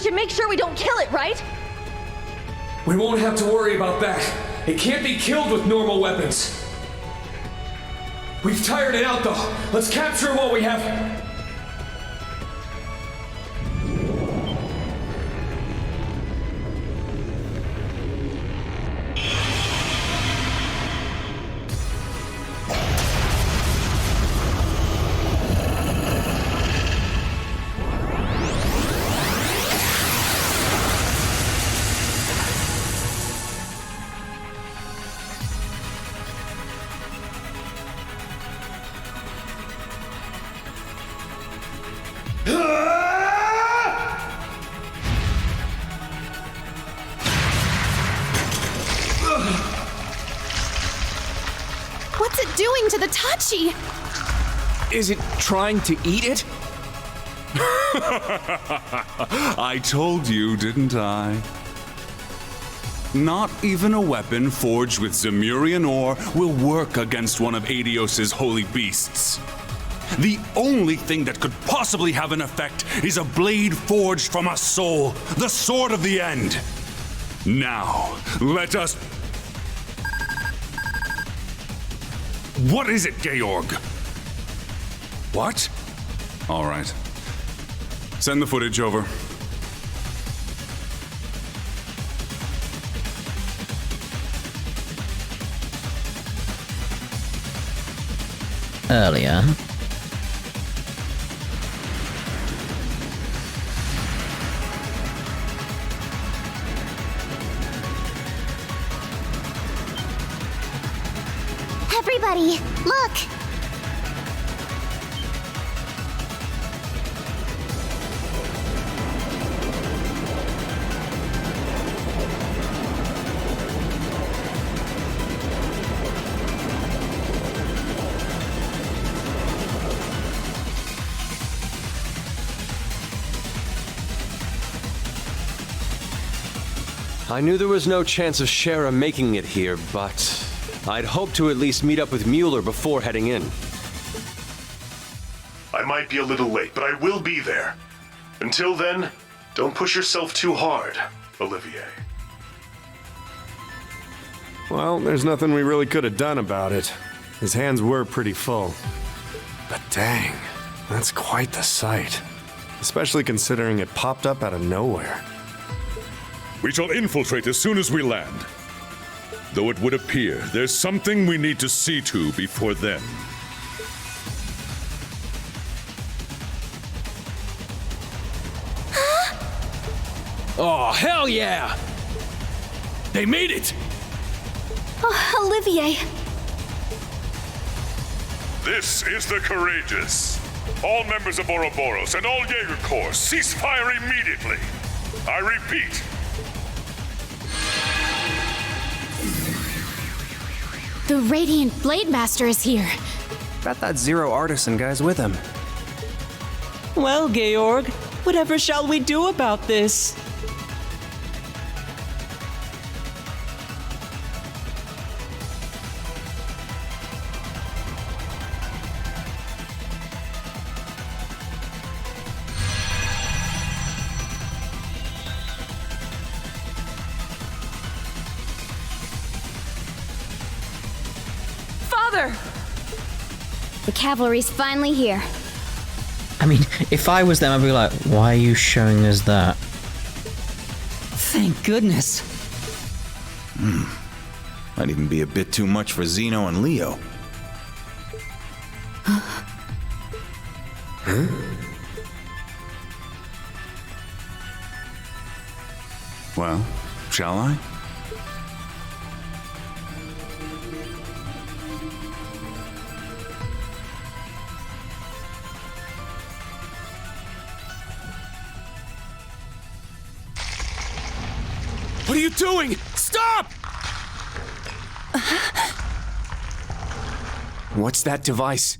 should make sure we don't kill it, right? We won't have to worry about that. It can't be killed with normal weapons. We've tired it out, though. Let's capture what we have. What's it doing to the Tachi? Is it trying to eat it? I told you, didn't I? Not even a weapon forged with Zemurian ore will work against one of Adios's holy beasts. The only thing that could possibly have an effect is a blade forged from a soul, the sword of the end. Now, let us... What is it, Georg? What? All right. Send the footage over. Earlier. Everybody, look! I knew there was no chance of Shara making it here, but I'd hoped to at least meet up with Mueller before heading in. I might be a little late, but I will be there. Until then, don't push yourself too hard, Olivier. Well, there's nothing we really could have done about it. His hands were pretty full. But dang, that's quite the sight. Especially considering it popped up out of nowhere. We shall infiltrate as soon as we land. Though it would appear there's something we need to see to before then. Oh, hell yeah! They made it! Oh, Olivier. This is the Courageous. All members of Ouroboros and all Jaeger Corps, cease fire immediately. I repeat. The Radiant Blade Master is here. Got that Zero Artisan guy's with him. Well, Georg, whatever shall we do about this? The cavalry's finally here. I mean, if I was them, I'd be like, why are you showing us that? Thank goodness. Might even be a bit too much for Zeno and Leo. Huh? Well, shall I? What are you doing? Stop! What's that device?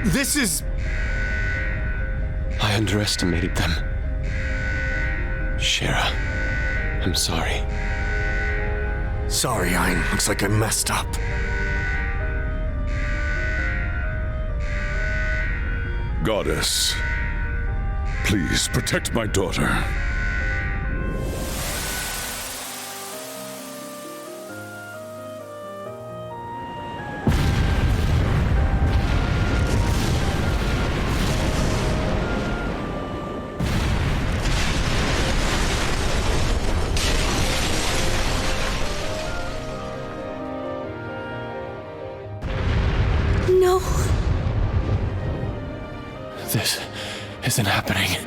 This is I underestimated them. Shara, I'm sorry. Sorry, Ein. Looks like I messed up. Goddess, please protect my daughter. No. This isn't happening.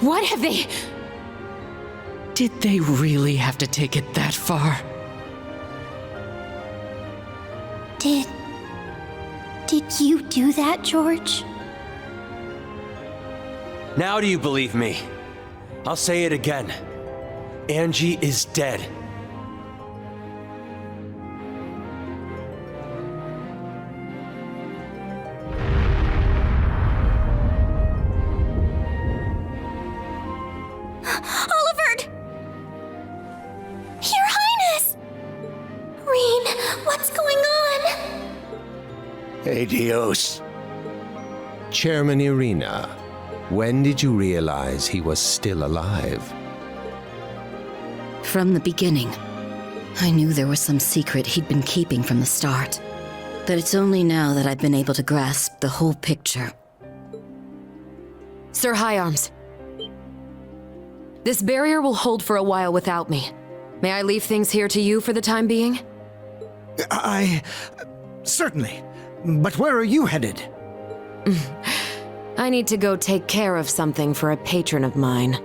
What have they... Did they really have to take it that far? Did you do that, George? Now do you believe me? I'll say it again. Angie is dead. Adios. Chairman Irina, when did you realize he was still alive? From the beginning. I knew there was some secret he'd been keeping from the start. But it's only now that I've been able to grasp the whole picture. Sir High Arms. This barrier will hold for a while without me. May I leave things here to you for the time being? Certainly. But where are you headed? I need to go take care of something for a patron of mine.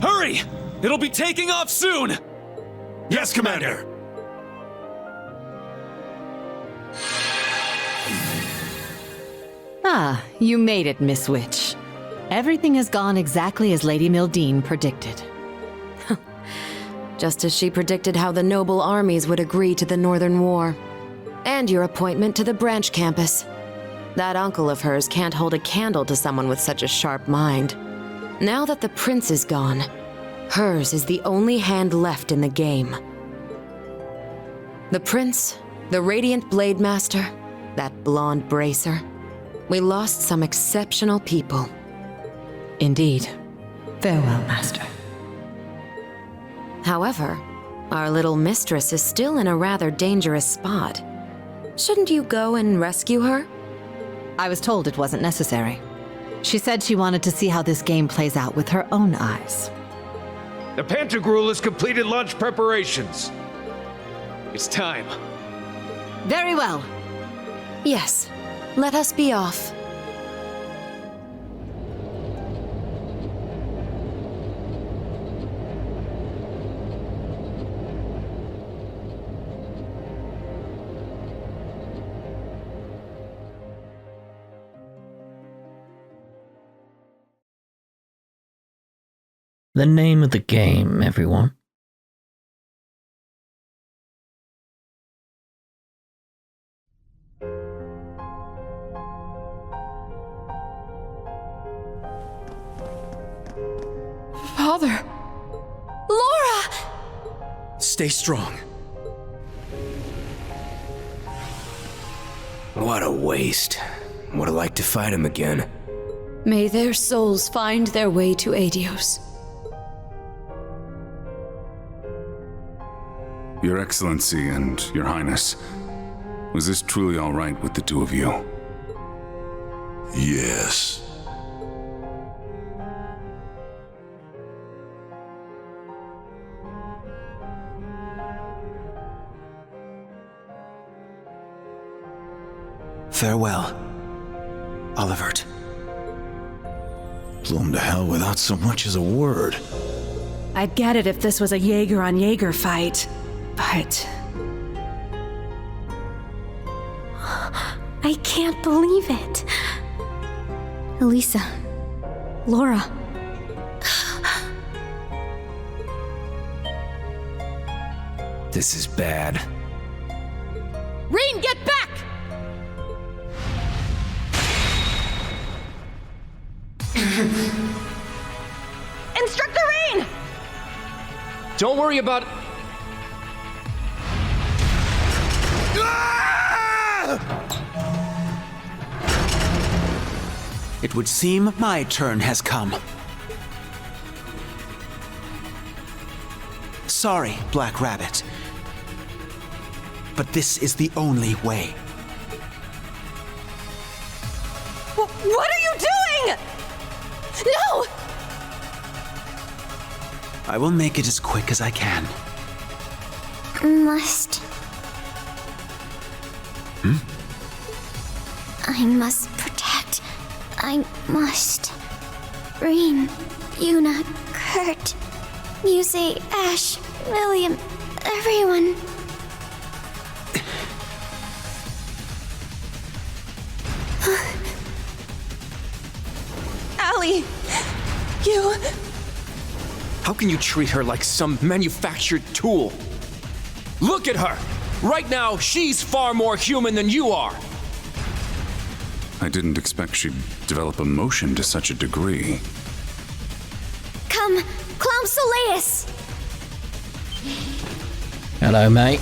Hurry! It'll be taking off soon! Yes, Commander! Ah, you made it, Miss Witch. Everything has gone exactly as Lady Mildine predicted. Just as she predicted how the noble armies would agree to the Northern War. And your appointment to the branch campus. That uncle of hers can't hold a candle to someone with such a sharp mind. Now that the prince is gone, hers is the only hand left in the game. The prince, the radiant blade master, that blonde bracer. We lost some exceptional people. Indeed. Farewell, Master. However, our little mistress is still in a rather dangerous spot. Shouldn't you go and rescue her? I was told it wasn't necessary. She said she wanted to see how this game plays out with her own eyes. The Pantagruel has completed launch preparations. It's time. Very well. Yes, let us be off. The name of the game, everyone. Father! Laura! Stay strong. What a waste. Would have liked to fight him again. May their souls find their way to Adios. Your Excellency and Your Highness, was this truly all right with the two of you? Yes. Farewell, Olivert. Blew him to hell without so much as a word. I'd get it if this was a Jaeger on Jaeger fight. But... I can't believe it. Elisa. Laura. This is bad. Rean, get back! Instructor Rean! Don't worry about... It would seem my turn has come. Sorry, Black Rabbit. But this is the only way. What are you doing? No! I will make it as quick as I can. Must. I must protect. I must. Rean, Yuna, Kurt, Muse, Ash, William, everyone. Allie, you... How can you treat her like some manufactured tool? Look at her! Right now, she's far more human than you are! I didn't expect she'd develop emotion to such a degree. Come, Clown Soleus! Hello, mate.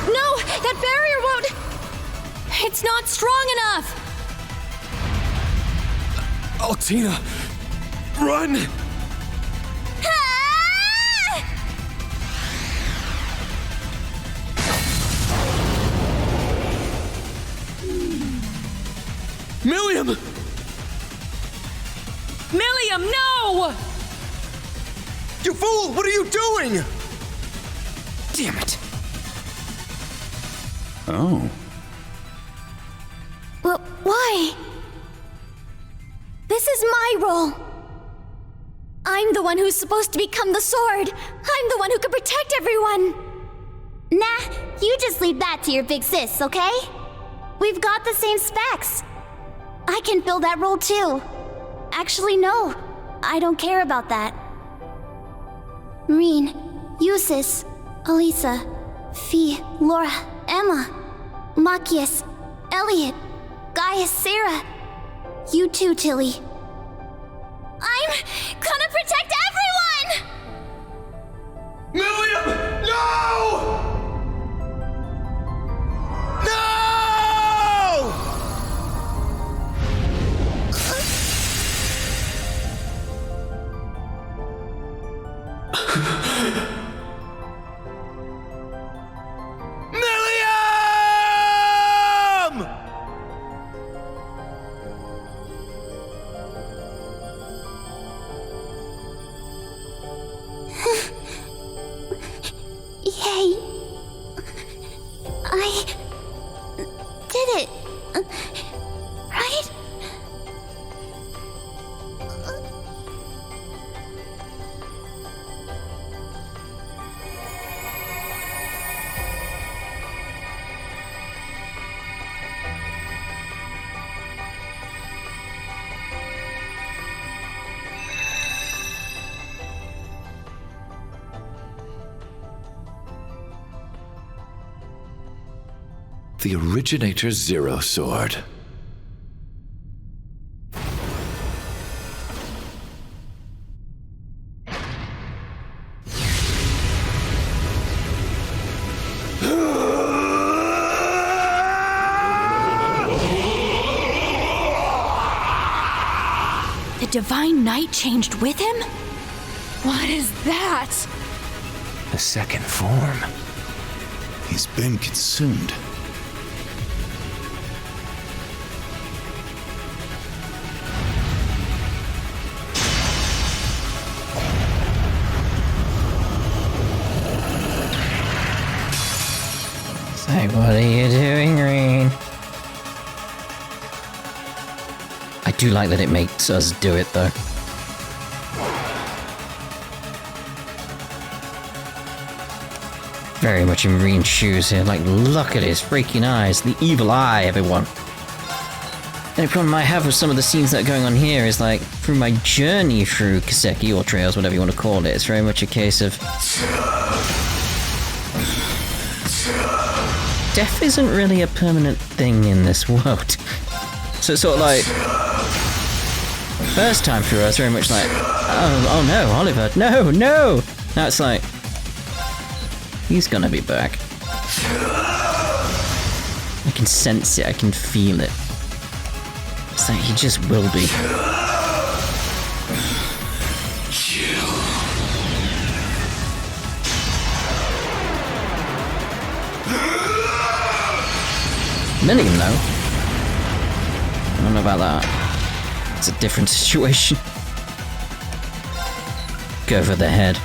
No! That barrier won't... It's not strong enough! Altina! Run! Milliam! Milliam, no! You fool! What are you doing? Damn it! Oh. Well, why? This is my role. I'm the one who's supposed to become the sword. I'm the one who can protect everyone. Nah, you just leave that to your big sis, okay? We've got the same specs. I can fill that role too. Actually, no. I don't care about that. Rean, Eusis, Elisa, Fee, Laura, Emma, Machias, Elliot, Gaius, Sarah. You too, Tilly. I'm gonna protect everyone! Milliam! No! No! Milliam! Yay. I did it. Right? The Originator Zero Sword. The Divine Knight changed with him? What is that? The second form. He's been consumed. Say, what are you doing, Rean? do like that it makes us do it, though. Very much in Rean's shoes here. Like, look at his freaking eyes. The evil eye, everyone. The only problem I have with some of the scenes that are going on here is, like, through my journey through Kiseki, or Trails, whatever you want to call it, it's very much a case of... death isn't really a permanent thing in this world. So it's sort of like... first time through, I was very much like, oh no, Oliver, no! Now it's like... he's gonna be back. I can sense it, I can feel it. It's like he just will be. Million though. I don't know about that. It's a different situation. Go for the head.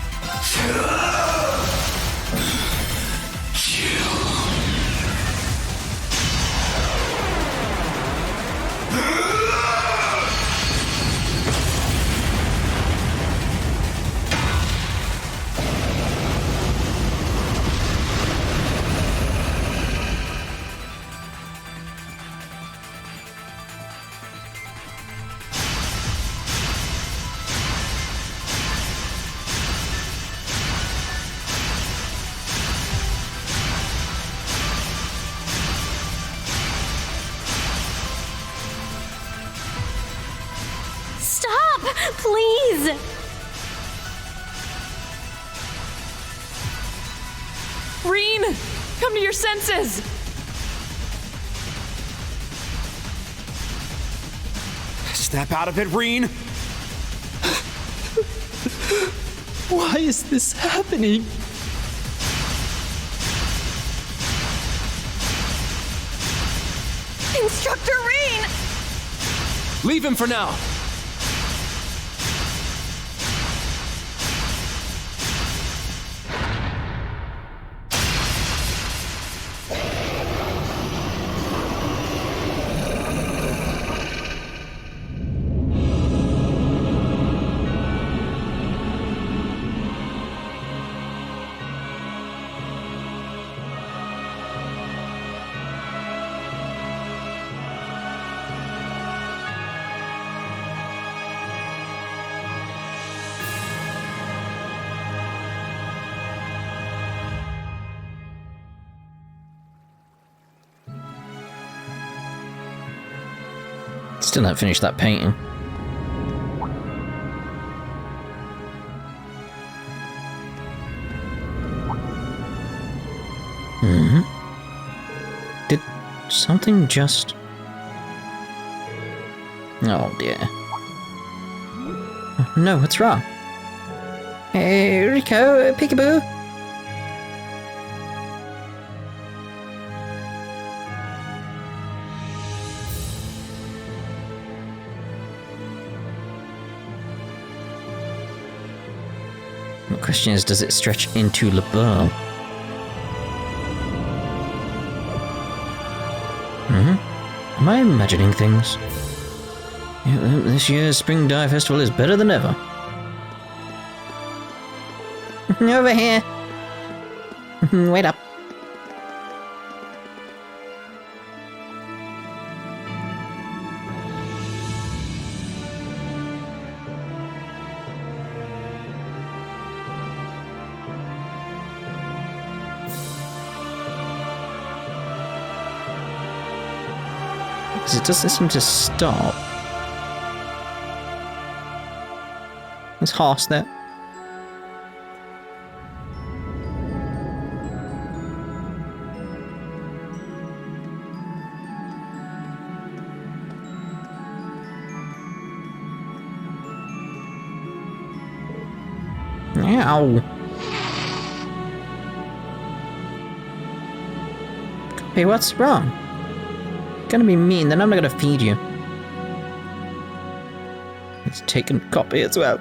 Please! Rean! Come to your senses! Snap out of it, Rean! Why is this happening? Instructor Rean! Leave him for now! Still haven't finished that painting. Did something just... oh dear. Oh, no, what's wrong? Hey, Rico, peekaboo. The question is, does it stretch into Le Bourg? Am I imagining things? Yeah, this year's Spring Dive Festival is better than ever. Over here. Wait up. Because it doesn't seem to stop. There's horse there. Ow. Hey, what's wrong? Gonna be mean, then I'm not gonna feed you. It's taken copy as well.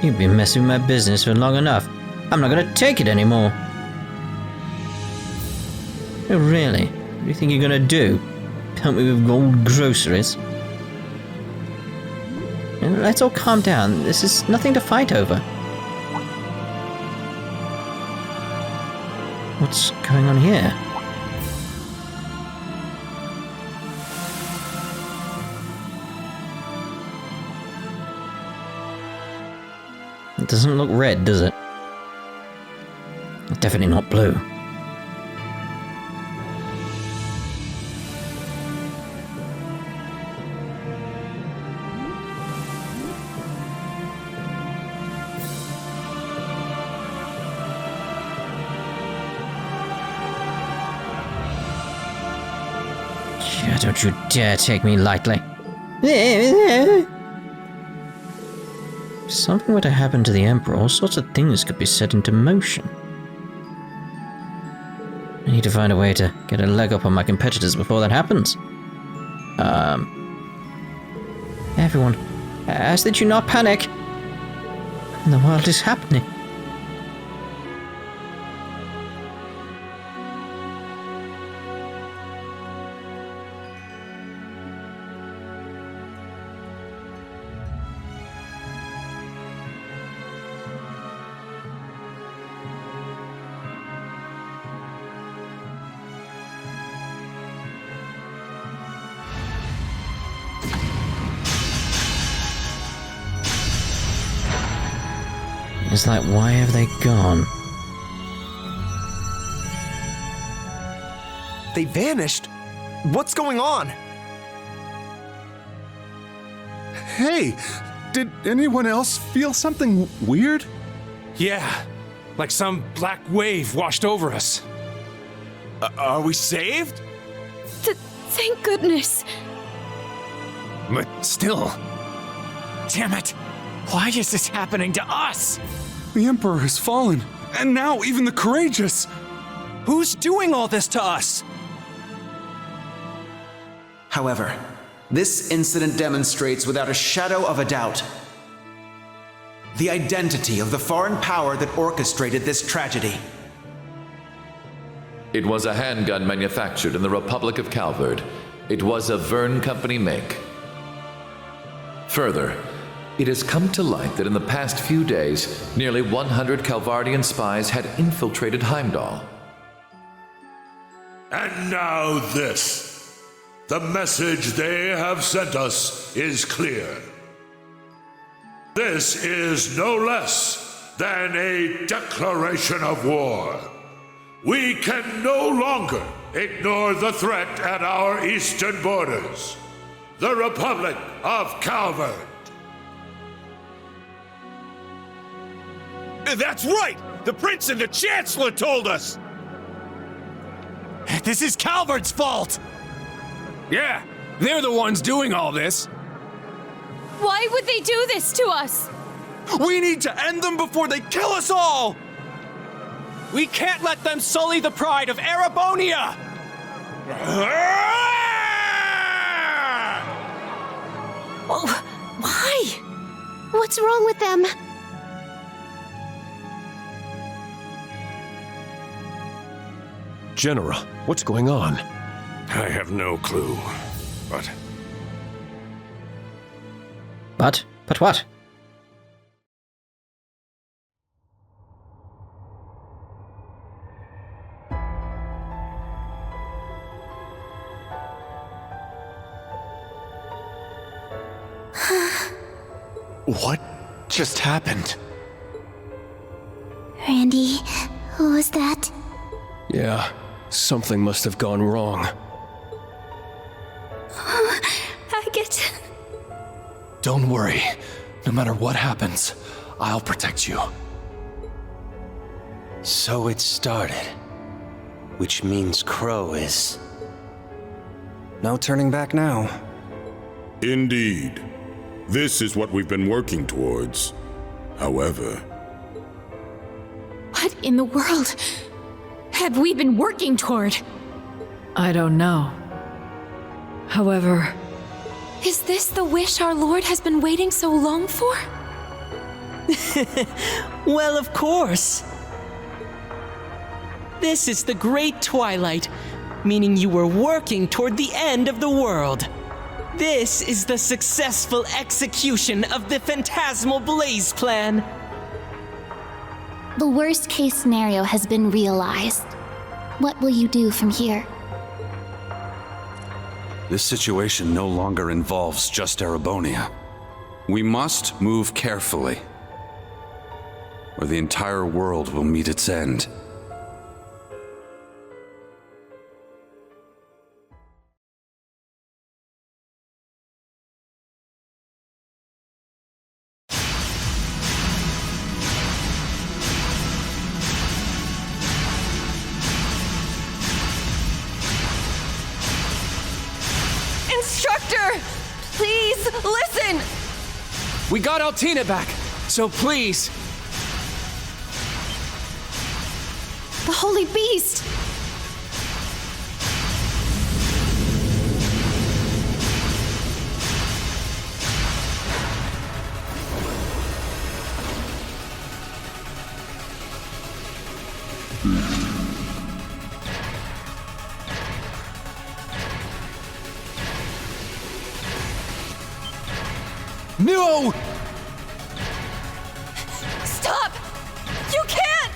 You've been messing with my business for long enough. I'm not gonna take it anymore. Oh, really? What do you think you're gonna do? Help me with gold groceries? Let's all calm down. This is nothing to fight over. What's going on here? It doesn't look red, does it? Definitely not blue. Don't you dare take me lightly. If something were to happen to the Emperor, all sorts of things could be set into motion. I need to find a way to get a leg up on my competitors before that happens. Everyone, ask that you not panic. The world is happening. It's like, why have they gone? They vanished? What's going on? Hey, did anyone else feel something weird? Yeah, like some black wave washed over us. Are we saved? Thank goodness. But still... Damn it! Why is this happening to us? The Emperor has fallen, and now even the courageous. Who's doing all this to us? However, this incident demonstrates without a shadow of a doubt the identity of the foreign power that orchestrated this tragedy. It was a handgun manufactured in the Republic of Calvard. It was a Verne Company make. Further, it has come to light that in the past few days, nearly 100 Calvardian spies had infiltrated Heimdall. And now this. The message they have sent us is clear. This is no less than a declaration of war. We can no longer ignore the threat at our eastern borders. The Republic of Calvard. That's right! The Prince and the Chancellor told us! This is Calvard's fault! Yeah, they're the ones doing all this. Why would they do this to us? We need to end them before they kill us all! We can't let them sully the pride of Erebonia! Oh, why? What's wrong with them? General, what's going on? I have no clue, but... But what? What just happened? Randy, who was that? Yeah, something must have gone wrong. I get... Don't worry. No matter what happens, I'll protect you. So it started. Which means Crow is... no turning back now. Indeed. This is what we've been working towards. However... What in the world have we been working toward? I don't know. However... Is this the wish our Lord has been waiting so long for? Well, of course. This is the Great Twilight, meaning you were working toward the end of the world. This is the successful execution of the Phantasmal Blaze Plan. The worst case scenario has been realized. What will you do from here? This situation no longer involves just Erebonia. We must move carefully, or the entire world will meet its end. Instructor! Please, listen! We got Altina back, so please. The Holy Beast! No! Stop! You can't!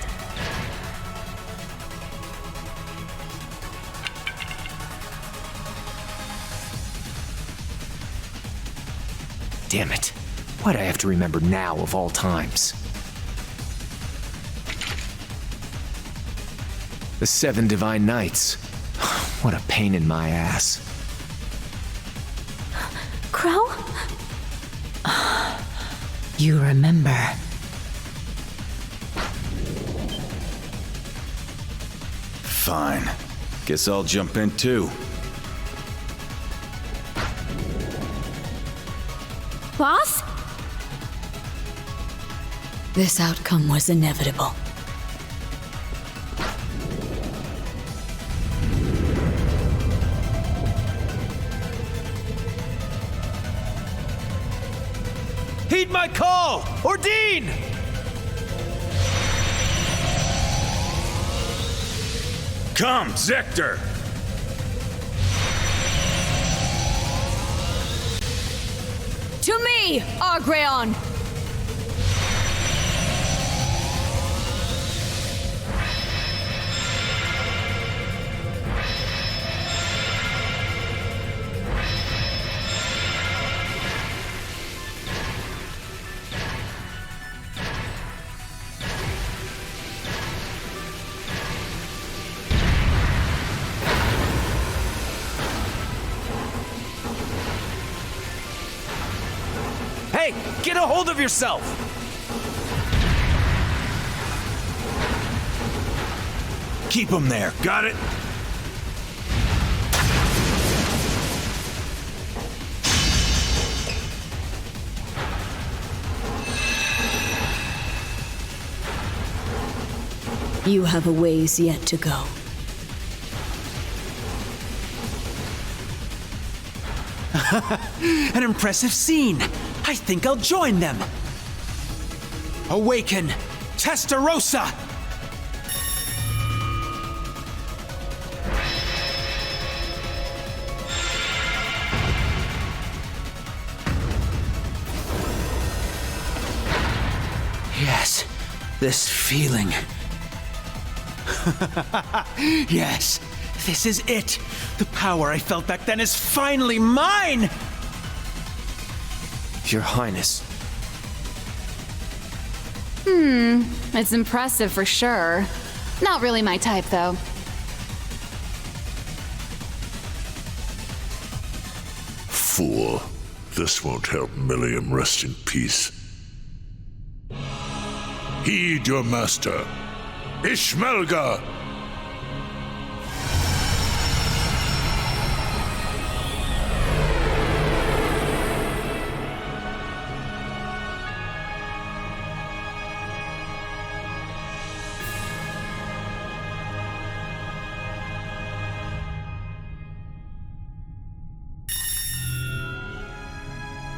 Damn it. Why'd I have to remember now of all times? The 7 Divine Knights. What a pain in my ass. Crow? You remember. Fine. Guess I'll jump in too. Boss? This outcome was inevitable. Heed my call! Ordine! Come, Zector! To me, Agreon! Hey, get a hold of yourself! Keep him there. Got it? You have a ways yet to go. An impressive scene. I think I'll join them. Awaken, Testarossa! Yes, this feeling. Yes, this is it. The power I felt back then is finally mine! Your Highness. It's impressive for sure. Not really my type, though. Fool. This won't help Milliam rest in peace. Heed your master. Ishmelga!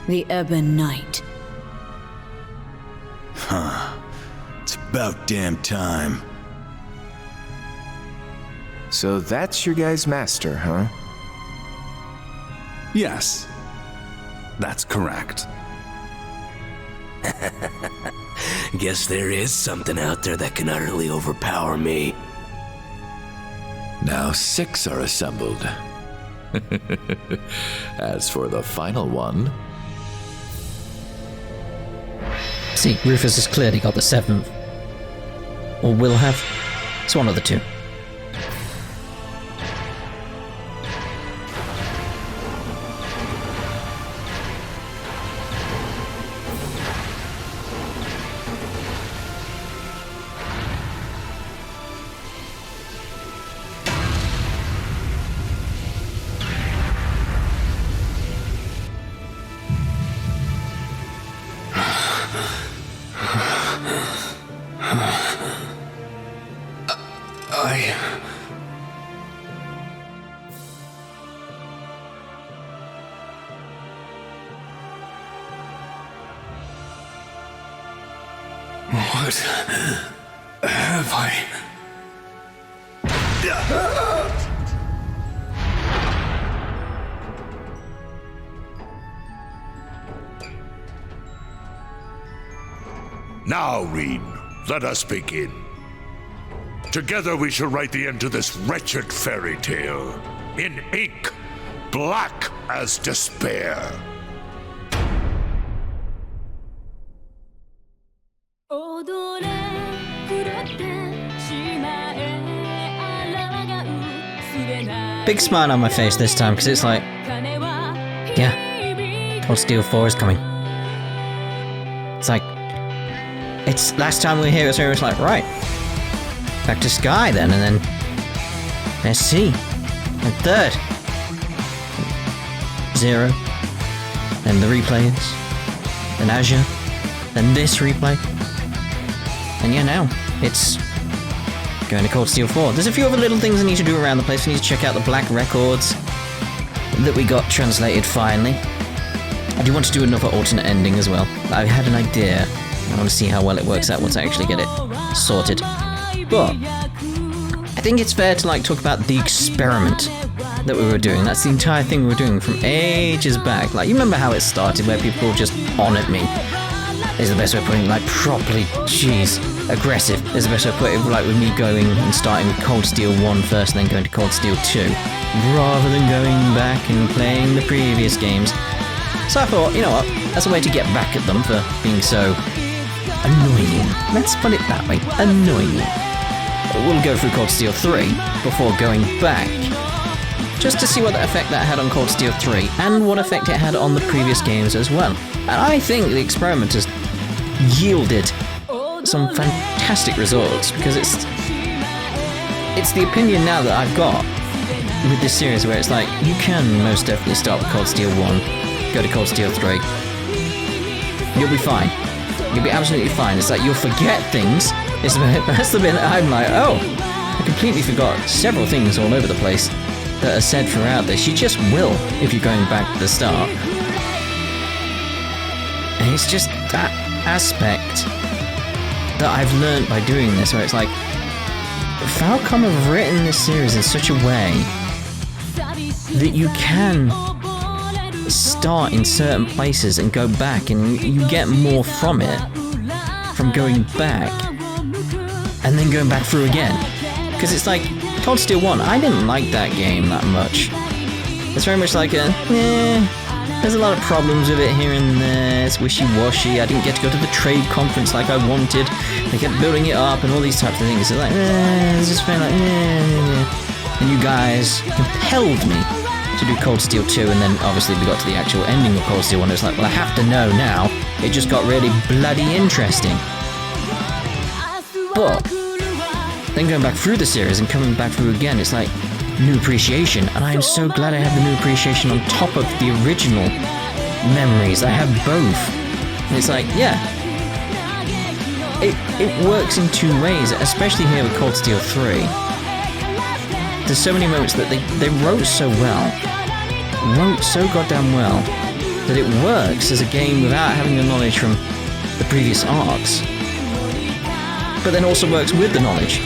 The Ebon Knight. About damn time. So that's your guy's master, huh? Yes, that's correct. Guess there is something out there that can utterly overpower me. Now 6 are assembled. As for the final one... See, Rufus has clearly got the 7th. Or will have. It's one of the two. What have I... Now, Rean, let us begin. Together we shall write the end to this wretched fairy tale. In ink, black as despair. Big smile on my face this time, because it's like, yeah, Cold Steel 4 is coming. It's like, it's last time we were here, it was like, right, back to Sky then, and then there's C, and 3rd, 0, then the replays, then Azure, then this replay, and yeah, now it's going to Cold Steel 4. There's a few other little things I need to do around the place. I need to check out the black records that we got translated finally. I do want to do another alternate ending as well. I had an idea. I want to see how well it works out once I actually get it sorted. But I think it's fair to like talk about the experiment that we were doing. That's the entire thing we were doing from ages back. Like, you remember how it started, where people were just on at me? Is the best way of putting it, like, properly, jeez, aggressive is the best way of putting it, like with me going and starting with Cold Steel 1 first and then going to Cold Steel 2, rather than going back and playing the previous games. So I thought, you know what, that's a way to get back at them for being so annoying. Let's put it that way, annoying. We'll go through Cold Steel 3 before going back, just to see what effect that had on Cold Steel 3, and what effect it had on the previous games as well. And I think the experiment has yielded some fantastic results, because it's the opinion now that I've got with this series, where it's like, you can most definitely start with Cold Steel 1, go to Cold Steel 3, you'll be fine. You'll be absolutely fine. It's like, you'll forget things. That's the bit that I'm like, oh, I completely forgot several things all over the place that are said throughout this. You just will if you're going back to the start. And it's just that aspect that I've learned by doing this, where it's like, Falcom have written this series in such a way that you can start in certain places and go back, and you get more from it, from going back and then going back through again. Because it's like, Cold Steel 1, I didn't like that game that much. It's very much like there's a lot of problems with it here and there, it's wishy-washy, I didn't get to go to the trade conference like I wanted, they kept building it up and all these types of things. It's like, it's just very like, And you guys compelled me to do Cold Steel 2, and then obviously we got to the actual ending of Cold Steel 1, it's like, well, I have to know now. It just got really bloody interesting. But then going back through the series and coming back through again, it's like new appreciation, and I'm so glad I have the new appreciation on top of the original memories. I have both. And it's like, yeah, it works in two ways, especially here with Cold Steel 3. There's so many moments that they wrote so goddamn well, that it works as a game without having the knowledge from the previous arcs. but then also works with the knowledge.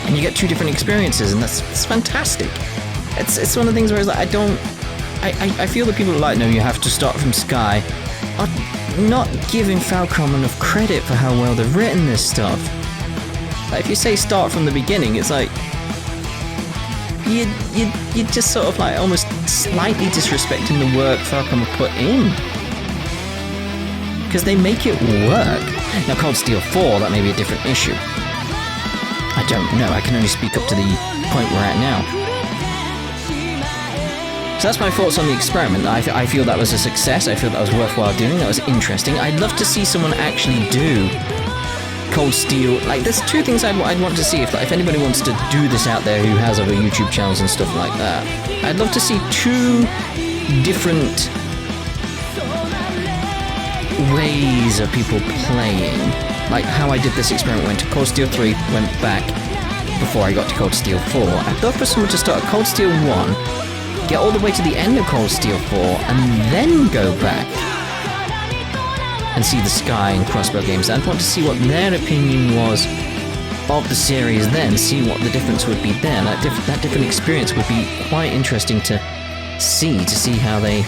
And you get two different experiences, and it's fantastic. It's one of the things where it's like, I feel that people are like, no, you have to start from Sky, are not giving Falcom enough credit for how well they've written this stuff. Like, if you say start from the beginning, it's like, you just sort of like almost slightly disrespecting the work Falcom have put in. Because they make it work. Now, Cold Steel 4, that may be a different issue. I don't know, I can only speak up to the point we're at now. So that's my thoughts on the experiment. I feel that was a success, I feel that was worthwhile doing, that was interesting. I'd love to see someone actually do Cold Steel. Like, there's two things I'd want to see if anybody wants to do this out there who has other YouTube channels and stuff like that. I'd love to see two different ways of people playing. Like how I did this experiment, went to Cold Steel 3, went back before I got to Cold Steel 4. I'd love for someone to start at Cold Steel 1, get all the way to the end of Cold Steel 4, and then go back and see the Sky and Crossbow games. I'd want to see what their opinion was of the series then, see what the difference would be there. That different experience would be quite interesting to see how they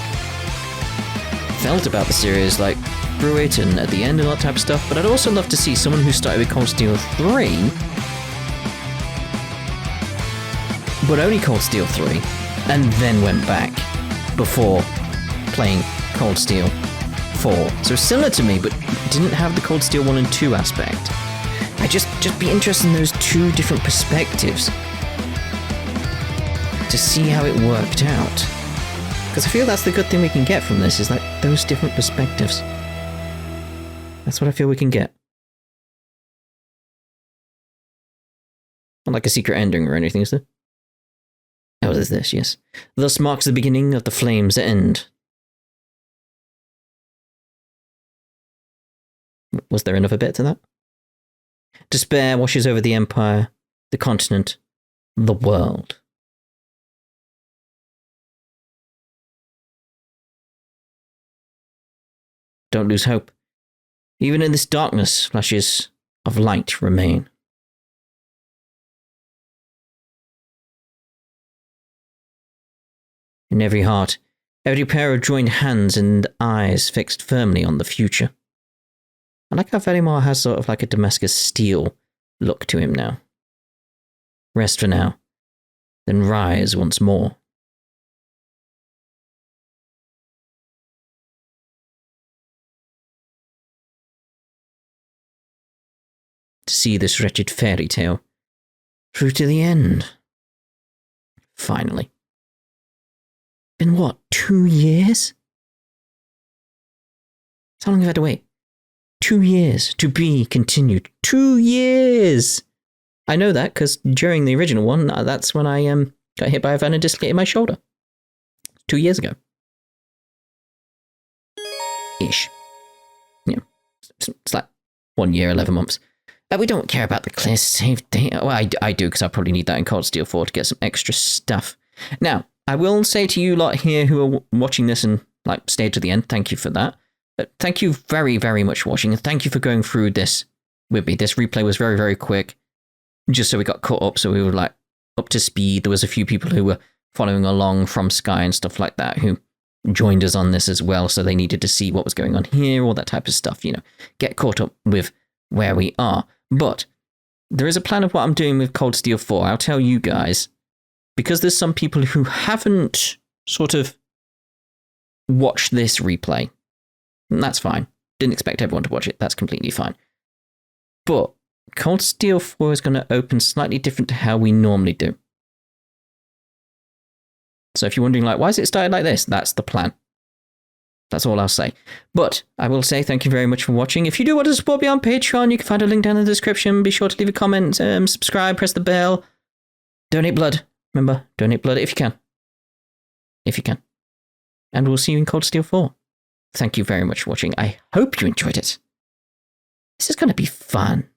felt about the series, like through it and at the end and all that type of stuff. But I'd also love to see someone who started with Cold Steel 3, but only Cold Steel 3, and then went back before playing Cold Steel 4. So similar to me, but didn't have the Cold Steel 1 and 2 aspect. I'd just be interested in those two different perspectives to see how it worked out. Because I feel that's the good thing we can get from this, is like those different perspectives. That's what I feel we can get. Not like a secret ending or anything, is there? Oh, there's this, yes. Thus marks the beginning of the flame's end. Was there another bit to that? Despair washes over the Empire, the continent, the world. Don't lose hope. Even in this darkness, flashes of light remain. In every heart, every pair of joined hands and eyes fixed firmly on the future. I like how Velimar has sort of like a Damascus steel look to him now. Rest for now, then rise once more. To see this wretched fairy tale through to the end. Finally. Been what, 2 years? How long have I had to wait? 2 years to be continued. 2 years! I know that because during the original one, that's when I got hit by a van and dislocated my shoulder. 2 years ago. Ish. Yeah. It's like 1 year, 11 months. We don't care about the clear save data. Well, I do, because I probably need that in Cold Steel 4 to get some extra stuff. Now, I will say to you lot here who are watching this and like stayed to the end, thank you for that. Thank you very, very much for watching, and thank you for going through this with me. This replay was very, very quick, just so we got caught up, so we were like up to speed. There was a few people who were following along from Sky and stuff like that who joined us on this as well, so they needed to see what was going on here, all that type of stuff, you know, get caught up with where we are. But there is a plan of what I'm doing with Cold Steel 4. I'll tell you guys, because there's some people who haven't sort of watched this replay. And that's fine. Didn't expect everyone to watch it. That's completely fine. But Cold Steel 4 is going to open slightly different to how we normally do. So if you're wondering, like, why is it started like this? That's the plan. That's all I'll say. But I will say thank you very much for watching. If you do want to support me on Patreon, you can find a link down in the description. Be sure to leave a comment, subscribe, press the bell. Donate blood. Remember, donate blood if you can. If you can. And we'll see you in Cold Steel 4. Thank you very much for watching. I hope you enjoyed it. This is going to be fun.